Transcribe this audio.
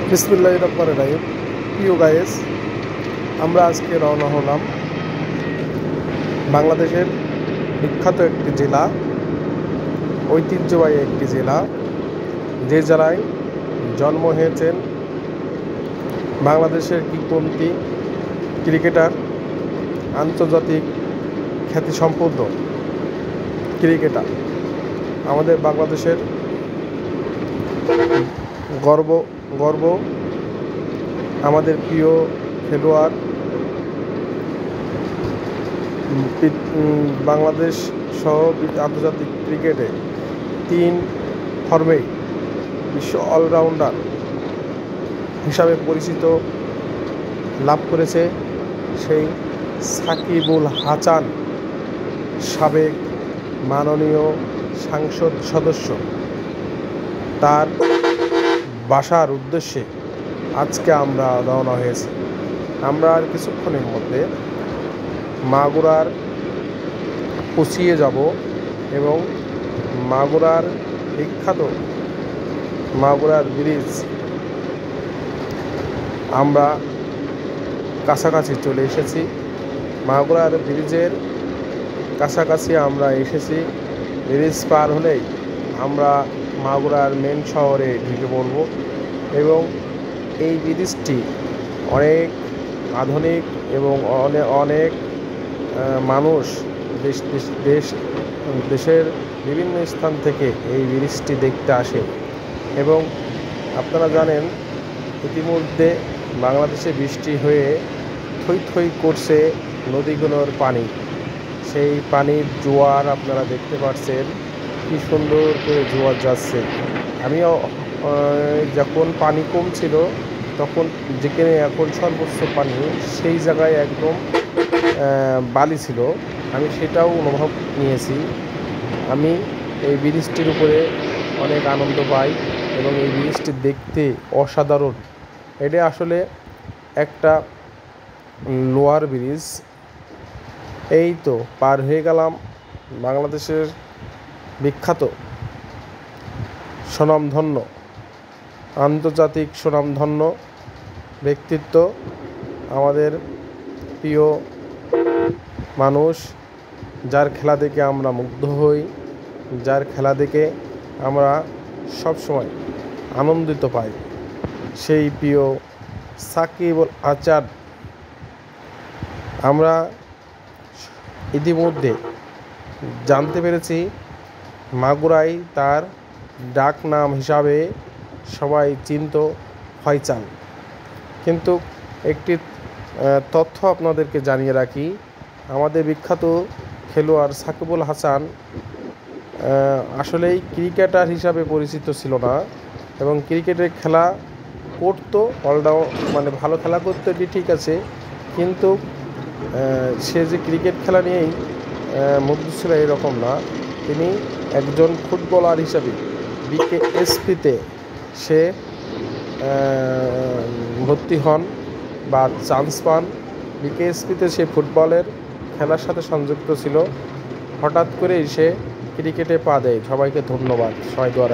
বিসমিল্লাহির রহমানির রহিম। প্রিয় গাইস, আমরা আজকে রওনা হলাম বাংলাদেশের বিখ্যাত একটি জেলা, ঐতিহ্যবাহী একটি জেলা, যে জেলায় জন্ম হয়েছেন বাংলাদেশের কিংবদন্তি ক্রিকেটার, আন্তর্জাতিক খ্যাতিসম্পন্ন ক্রিকেটার, আমাদের বাংলাদেশের গর্ব গর্ব আমাদের প্রিয় খেলোয়াড়, বাংলাদেশ সহ আন্তর্জাতিক ক্রিকেটে 3 ফর্মেই বিশ্ব অলরাউন্ডার হিসাবে পরিচিত লাভ করেছে সেই সাকিবুল হাসান, সাবেক মাননীয় সংসদ সদস্য। তার বাসার উদ্দেশ্যে আজকে আমরা রওনা হয়েছি। আমরা আর কিছুক্ষণের মধ্যে মাগুরার পৌঁছিয়ে যাব এবং মাগুরার বিখ্যাত মাগুরার ব্রিজ আমরা কাছাকাছি চলে এসেছি। মাগুরার ব্রিজের কাছাকাছি আমরা এসেছি। ব্রিজ পার হলেই আমরা মাগুরার মেন শহরে ঢুকে পড়ব এবং এই ব্রিজটি অনেক আধুনিক এবং অনেক মানুষ দেশের বিভিন্ন স্থান থেকে এই ব্রিজটি দেখতে আসে। এবং আপনারা জানেন, ইতিমধ্যে বাংলাদেশে বৃষ্টি হয়ে থই থই করছে নদীগুলোর পানি। সেই পানির জোয়ার আপনারা দেখতে পাচ্ছেন, কি সুন্দর করে জোয়ার যাচ্ছে। আমিও যখন পানি কম ছিল তখন, যেখানে এখন সর্বোচ্চ পানি, সেই জায়গায় একদম বালি ছিল, আমি সেটাও অনুভব নিয়েছি। আমি এই ব্রিজটির উপরে অনেক আনন্দ পাই এবং এই ব্রিজটি দেখতে অসাধারণ। এটা আসলে একটা লোয়ার ব্রিজ। এই তো পার হয়ে গেলাম বাংলাদেশের বিখ্যাত, স্বনামধন্য, আন্তর্জাতিক স্বনামধন্য ব্যক্তিত্ব, আমাদের প্রিয় মানুষ, যার খেলা দেখে আমরা মুগ্ধ হই, যার খেলা দেখে আমরা সবসময় আনন্দিত পাই, সেই প্রিয় সাকিবুল হাসান। আমরা ইতিমধ্যে জানতে পেরেছি মাগুরায় তার ডাক নাম হিসাবে সবাই চিনত ফয়সাল। কিন্তু একটি তথ্য আপনাদেরকে জানিয়ে রাখি, আমাদের বিখ্যাত খেলোয়াড় সাকিবুল হাসান আসলেই ক্রিকেটার হিসাবে পরিচিত ছিল না এবং ক্রিকেটের খেলা করতো, মানে ভালো খেলা করতো, এটি ঠিক আছে, কিন্তু সে যে ক্রিকেট খেলা নিয়েই মুগ্ধ ছিল এরকম না। তিনি একজন ফুটবলার হিসাবে বিকেএসপিতে সে ভর্তি হন বা চান্স পান। বিকেএসপিতে সে ফুটবলের খেলার সাথে সংযুক্ত ছিল। হঠাৎ করেই সে ক্রিকেটে পা দেয়। সবাইকে ধন্যবাদ, সবাই দোয়া